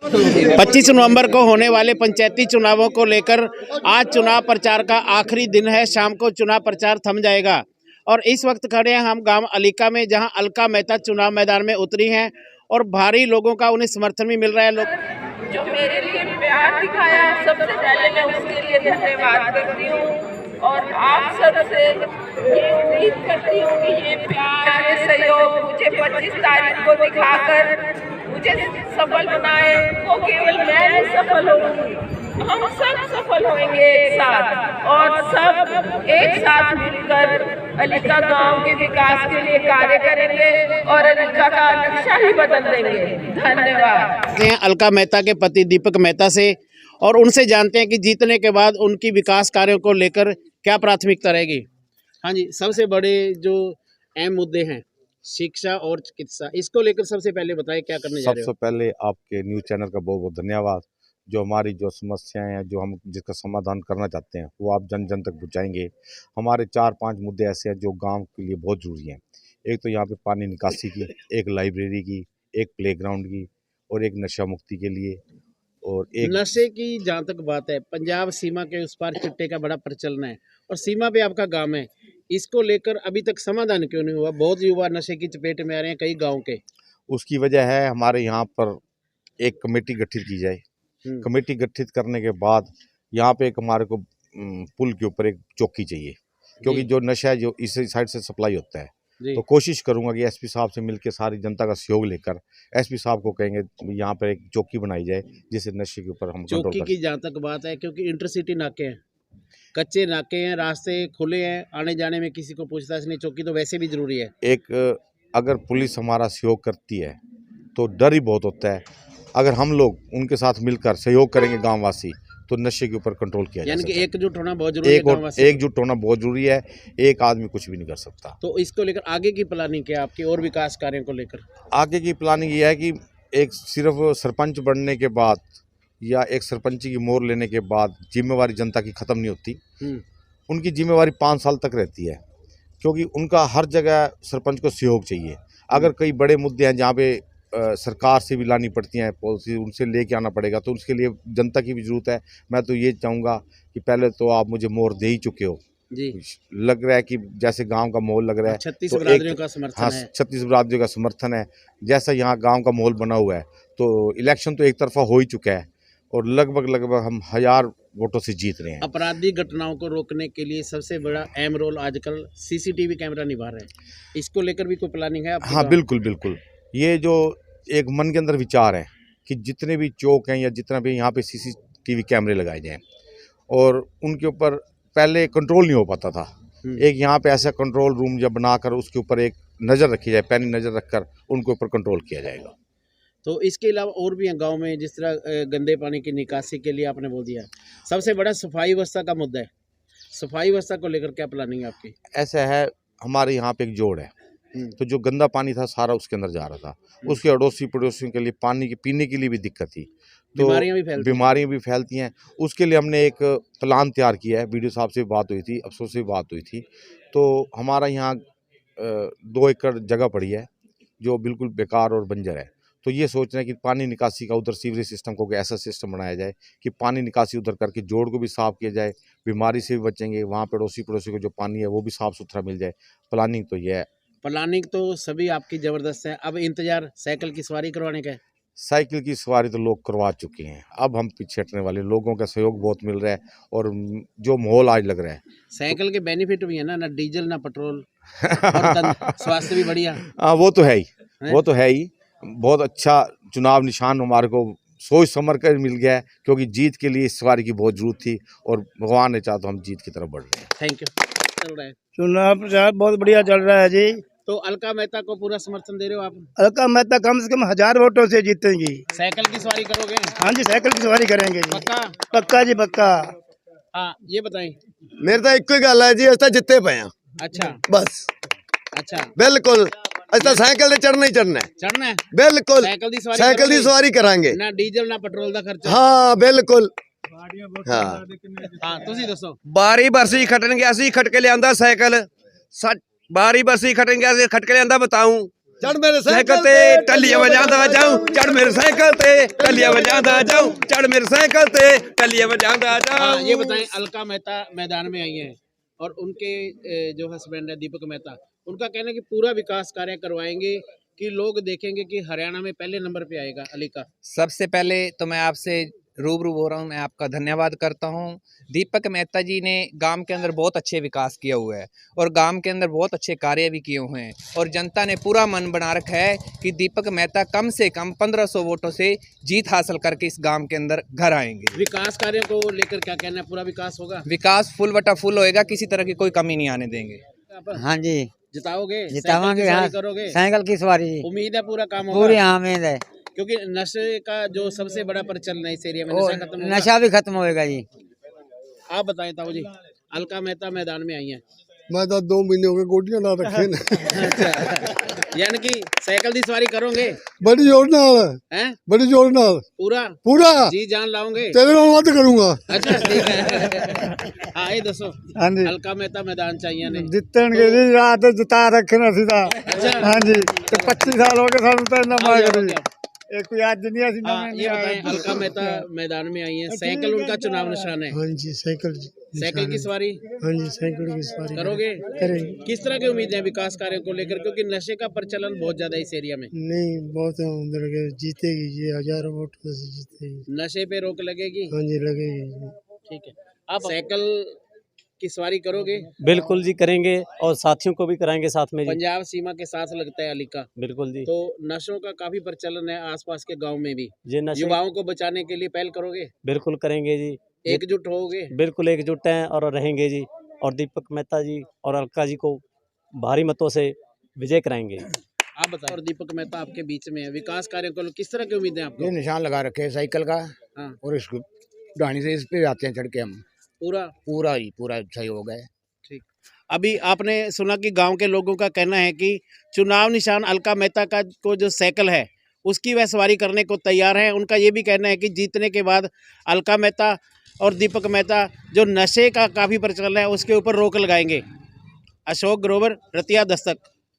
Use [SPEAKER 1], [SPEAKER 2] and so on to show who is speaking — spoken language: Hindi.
[SPEAKER 1] 25 नवंबर को होने वाले पंचायती चुनावों को लेकर आज चुनाव प्रचार का आखिरी दिन है। शाम को चुनाव प्रचार थम जाएगा और इस वक्त खड़े हैं हम गांव अलीका में, जहां अलका मेहता चुनाव मैदान में उतरी हैं और भारी लोगों का उन्हें समर्थन भी मिल रहा है। लोग
[SPEAKER 2] जो मेरे लिए प्यार दिखाया, सबसे पहले मैं उसके लिए धन्यवाद करती हूँ और आप सबसे ये उम्मीद करती हूँ कि ये प्यार, ये सहयोग मुझे 25 तारीख को दिखाकर मुझे सफल बनाए। वो केवल मैं नहीं सफल होंगी, हम सब सफल होंगे एक साथ, और सब एक साथ मिलकर अलीका गांव के विकास के लिए कार्य करेंगे और अलीका का नक्शा ही बदल देंगे। धन्यवाद।
[SPEAKER 1] अलका मेहता के पति दीपक मेहता से और उनसे जानते हैं कि जीतने के बाद उनकी विकास कार्यों को लेकर क्या प्राथमिकता रहेगी। हाँ जी, सबसे बड़े जो अहम मुद्दे हैं शिक्षा और चिकित्सा, इसको लेकर सबसे पहले बताएं क्या करने जा रहे हो।
[SPEAKER 3] सबसे पहले आपके न्यूज़ चैनल का बहुत बहुत धन्यवाद। जो हमारी जो समस्याएं हैं, जो हम जिसका समाधान करना चाहते हैं, वो आप जन जन तक पहुँचाएंगे। हमारे 4-5 मुद्दे ऐसे हैं जो गांव के लिए बहुत ज़रूरी हैं। एक तो यहाँ पे पानी निकासी की, एक लाइब्रेरी की, एक प्लेग्राउंड की और एक नशा मुक्ति के लिए, और एक
[SPEAKER 1] नशे की जहाँ तक बात है, पंजाब सीमा के उस पार चिट्टे का बड़ा प्रचलन है और सीमा पे आपका गांव है, इसको लेकर अभी तक समाधान क्यों नहीं हुआ? बहुत युवा नशे की चपेट में आ रहे हैं कई गांव के।
[SPEAKER 3] उसकी वजह है हमारे यहाँ पर एक कमेटी गठित की जाए। कमेटी गठित करने के बाद यहाँ पे एक हमारे को पुल के ऊपर एक चौकी चाहिए, क्योंकि जो नशा है जो इस साइड से सप्लाई होता है। तो कोशिश करूंगा कि एसपी साहब से मिलकर सारी जनता का सहयोग लेकर एसपी साहब को कहेंगे यहाँ पर एक चौकी बनाई जाए, जिससे नशे के ऊपर हम कंट्रोल
[SPEAKER 1] चौकी की जहाँ तक बात है, क्योंकि इंटरसिटी नाके हैं, कच्चे नाके हैं, रास्ते खुले हैं, आने जाने में किसी को पूछताछ नहीं। चौकी तो वैसे भी जरूरी है।
[SPEAKER 3] एक अगर पुलिस हमारा सहयोग करती है तो डर ही बहुत होता है। अगर हम लोग उनके साथ मिलकर सहयोग करेंगे गांववासी, तो नशे के ऊपर कंट्रोल किया जा सकता है।
[SPEAKER 1] यानी कि एकजुट होना बहुत जरूरी है।
[SPEAKER 3] एकजुट होना बहुत जरूरी है। एक आदमी कुछ भी नहीं कर सकता।
[SPEAKER 1] तो इसको लेकर आगे की प्लानिंग क्या है आपकी और विकास कार्यों को लेकर?
[SPEAKER 3] आगे की प्लानिंग ये है कि एक सिर्फ सरपंच बनने के बाद या एक सरपंची की मोहर लेने के बाद जिम्मेवारी जनता की ख़त्म नहीं होती। उनकी जिम्मेवारी 5 साल तक रहती है, क्योंकि उनका हर जगह सरपंच को सहयोग चाहिए। अगर कई बड़े मुद्दे हैं जहाँ पे सरकार से भी लानी पड़ती हैं पॉलिसी, उनसे लेके आना पड़ेगा, तो उसके लिए जनता की भी ज़रूरत है। मैं तो ये चाहूँगा कि पहले तो आप मुझे मोहर दे ही चुके हो
[SPEAKER 1] जी।
[SPEAKER 3] लग रहा है कि जैसे गांव का माहौल लग रहा है।
[SPEAKER 1] 36 बिरादरियों का समर्थन है।
[SPEAKER 3] 36 बिरादरियों का समर्थन है। जैसा यहाँ गांव का माहौल बना हुआ है, तो इलेक्शन तो एक तरफा हो ही चुका है और लगभग हम 1000 वोटों से जीत रहे हैं।
[SPEAKER 1] आपराधिक घटनाओं को रोकने के लिए सबसे बड़ा अहम रोल आजकल सीसीटीवी कैमरा निभा रहे हैं। इसको लेकर भी कोई प्लानिंग है आपकी?
[SPEAKER 3] हाँ, बिल्कुल। ये जो एक मन के अंदर विचार है कि जितने भी चौक हैं या जितना भी यहाँ पे सीसीटीवी कैमरे लगाए जाएं, और उनके ऊपर पहले कंट्रोल नहीं हो पाता था। एक यहाँ पे ऐसा कंट्रोल रूम जब बनाकर उसके ऊपर एक नज़र रखी जाए, पैनी नज़र रखकर उनके ऊपर कंट्रोल किया जाएगा।
[SPEAKER 1] तो इसके अलावा और भी हैं गांव में, जिस तरह गंदे पानी की निकासी के लिए आपने बोल दिया। सबसे बड़ा सफाई व्यवस्था का मुद्दा है। सफाई व्यवस्था को लेकर क्या प्लानिंग है आपकी?
[SPEAKER 3] ऐसा है, हमारे यहाँ पे एक जोड़ है, तो जो गंदा पानी था सारा उसके अंदर जा रहा था। उसके अड़ोसी पड़ोसियों के लिए पानी की पीने के लिए भी दिक्कत थी, तो बीमारियाँ भी फैलती हैं। उसके लिए हमने एक प्लान तैयार किया है। वीडियो साहब से बात हुई थी, अफसर से बात हुई थी। तो हमारा यहाँ 2 एकड़ जगह पड़ी है जो बिल्कुल बेकार और बंजर है। तो ये सोच रहे हैं कि पानी निकासी का उधर सीवरेज सिस्टम को ऐसा सिस्टम बनाया जाए कि पानी निकासी उधर करके जोड़ को भी साफ़ किया जाए, बीमारी से भी बचेंगे। वहाँ पर अड़ोसी पड़ोसी को जो पानी है वो भी साफ़ सुथरा मिल जाए। प्लानिंग तो ये है।
[SPEAKER 1] प्लानिंग तो सभी आपकी ज़बरदस्त है। अब इंतजार साइकिल की सवारी करवाने का है।
[SPEAKER 3] साइकिल की सवारी तो लोग करवा चुके हैं, अब हम पीछे हटने वाले। लोगों का सहयोग बहुत मिल रहा है और जो माहौल आज लग रहा है।
[SPEAKER 1] साइकिल के बेनिफिट भी है ना डीजल ना पेट्रोल, स्वास्थ्य भी बढ़िया।
[SPEAKER 3] हाँ, वो तो है ही। बहुत अच्छा चुनाव निशान हमारे को सोच समझ कर मिल गया है, क्योंकि जीत के लिए इस सवारी की बहुत जरूरत थी और भगवान ने चाहा तो हम जीत की तरफ बढ़ रहे हैं।
[SPEAKER 1] Thank you. चल रहा है
[SPEAKER 4] चुनाव प्रचार बहुत बढ़िया चल रहा है जी।
[SPEAKER 1] तो अलका मेहता को पूरा समर्थन दे रहे हो आप?
[SPEAKER 4] अलका मेहता कम से कम 1000 वोटों से जीतेंगी।
[SPEAKER 1] साइकिल की सवारी करोगे?
[SPEAKER 4] हाँ जी, साइकिल की सवारी करेंगे जी।
[SPEAKER 1] पक्का
[SPEAKER 4] जी, पक्का।
[SPEAKER 1] हाँ, ये बताएं।
[SPEAKER 5] मेरे तो एक ही गल है जी, अस जिते पे हैं।
[SPEAKER 1] अच्छा,
[SPEAKER 5] बस।
[SPEAKER 1] अच्छा,
[SPEAKER 5] बिल्कुल। अस साइकिल चढ़ना ही चढ़ना
[SPEAKER 1] है।
[SPEAKER 5] बिल्कुल।
[SPEAKER 1] साइकिल दी
[SPEAKER 5] सवारी करांगे।
[SPEAKER 1] ना डीजल ना पेट्रोल का खर्चा।
[SPEAKER 5] हाँ, बिल्कुल।
[SPEAKER 1] हाँ, तुसी दसो।
[SPEAKER 6] 12 बरसी खटन गया सी, खट के लिया साइकिल। 12 बरसी खटन गया सी, खट के लिया बताऊं
[SPEAKER 5] चढ़ मेरे
[SPEAKER 6] साइकिल ते टलिया बजांदा जाऊं, चढ़ मेरे साइकिल ते टलिया बजांदा जाऊं, चढ़ मेरे साइकिल ते टलिया बजांदा जाऊं।
[SPEAKER 1] ये बताएं, अलका मेहता मैदान में आई हैं और उनके जो हस्बैंड है दीपक मेहता, उनका कहना है कि पूरा विकास कार्य करवाएंगे कि लोग देखेंगे कि हरियाणा में पहले नंबर पे आएगा अलीका।
[SPEAKER 7] सबसे पहले तो मैं आपसे रूबरू हो रहा हूँ, मैं आपका धन्यवाद करता हूँ। दीपक मेहता जी ने गांव के अंदर बहुत अच्छे विकास किया हुआ है और गांव के अंदर बहुत अच्छे कार्य भी किए हुए हैं और जनता ने पूरा मन बना रखा है कि दीपक मेहता कम से कम 1500 वोटों से जीत हासिल करके इस गांव के अंदर घर आएंगे।
[SPEAKER 1] विकास कार्यों को लेकर क्या कहना है, पूरा विकास होगा?
[SPEAKER 7] विकास फुल बटा फुल होएगा, किसी तरह की कोई कमी नहीं आने देंगे।
[SPEAKER 8] हाँ जी,
[SPEAKER 1] जिताओगे?
[SPEAKER 8] जितावांगे।
[SPEAKER 1] साइकिल की
[SPEAKER 8] हाँ,
[SPEAKER 1] सवारी करोगे?
[SPEAKER 8] साइकिल की सवारी
[SPEAKER 1] उम्मीद है पूरा काम होगा?
[SPEAKER 8] पूरी उम्मीद है।
[SPEAKER 1] क्योंकि नशे का जो सबसे बड़ा प्रचलन है इस एरिया में,
[SPEAKER 8] और
[SPEAKER 1] नशा खत्म होगा?
[SPEAKER 8] नशा भी खत्म होएगा जी।
[SPEAKER 1] आप बताएं ताऊ जी, अलका मेहता मैदान में आई हैं।
[SPEAKER 5] मैं तो 2 महीने हो गए गोटियां ला रखे ने।
[SPEAKER 1] अच्छा, यानी कि साइकिल की सवारी करोगे?
[SPEAKER 5] बड़ी जोर नाल
[SPEAKER 1] हैं?
[SPEAKER 5] बड़ी जोर नाल
[SPEAKER 1] पूरा
[SPEAKER 5] पूरा
[SPEAKER 1] जी जान लाओगे?
[SPEAKER 5] तेरे नाल मत करूंगा।
[SPEAKER 1] अच्छा ठीक है। हाँ ये दसो,
[SPEAKER 4] हाँ जी,
[SPEAKER 1] अलका मेहता मैदान चाहिए ने
[SPEAKER 4] जितणगे जी रात जिता रखे ना सीधा।
[SPEAKER 1] अच्छा।
[SPEAKER 4] हाँ जी, तो 25 साल हो गए सानू तो इन्ना
[SPEAKER 1] आओ
[SPEAKER 4] मार
[SPEAKER 1] जाओ,
[SPEAKER 4] करी
[SPEAKER 1] आओ।
[SPEAKER 4] एक कोई आज नहीं ऐसी
[SPEAKER 1] हाँ, ये बताएं, अलका मेहता मैदान में आई हैं, साइकिल उनका चुनाव निशान है।
[SPEAKER 4] हाँ जी, साइकिल
[SPEAKER 1] साइकिल की सवारी
[SPEAKER 4] हाँ जी, साइकिल की सवारी
[SPEAKER 1] करोगे?
[SPEAKER 4] करेंगे।
[SPEAKER 1] किस तरह की उम्मीदें हैं विकास कार्यों को लेकर, क्योंकि नशे का प्रचलन बहुत ज्यादा है इस एरिया में?
[SPEAKER 4] नहीं, बहुत अंदर के जीतेगी जी, हजारों वोटों से जीतेगी।
[SPEAKER 1] नशे पे रोक लगेगी?
[SPEAKER 4] हाँ जी, लगेगी।
[SPEAKER 1] ठीक है। आप साइकिल की सवारी करोगे?
[SPEAKER 9] बिल्कुल जी करेंगे और साथियों को भी कराएंगे साथ में जी।
[SPEAKER 1] पंजाब सीमा के साथ लगता है अलीका,
[SPEAKER 9] बिल्कुल जी।
[SPEAKER 1] तो नशों का काफी प्रचलन है आसपास के गांव में भी।
[SPEAKER 9] जी नशे
[SPEAKER 1] युवाओं को बचाने के लिए पहल करोगे?
[SPEAKER 9] बिल्कुल करेंगे जी।
[SPEAKER 1] एकजुट होगे?
[SPEAKER 9] बिल्कुल एकजुट हैं और रहेंगे जी, और दीपक मेहता जी और अलका जी को भारी मतों से विजय कराएंगे।
[SPEAKER 1] आप बताओ। और दीपक मेहता आपके बीच में है, विकास कार्यों को किस तरह की उम्मीदें आपको?
[SPEAKER 10] ये निशान लगा रखे है साइकिल का।
[SPEAKER 1] हाँ।
[SPEAKER 10] और इसको ढाणी से इस पे आते हैं चढ़ के हम।
[SPEAKER 1] पूरा
[SPEAKER 10] पूरा सहयोग है।
[SPEAKER 1] ठीक। अभी आपने सुना कि गांव के लोगों का कहना है कि चुनाव निशान अलका मेहता का को जो साइकिल है उसकी वह सवारी करने को तैयार है। उनका ये भी कहना है कि जीतने के बाद अलका मेहता और दीपक मेहता जो नशे का काफ़ी प्रचलन है उसके ऊपर रोक लगाएंगे। अशोक ग्रोवर, रतिया दस्तक।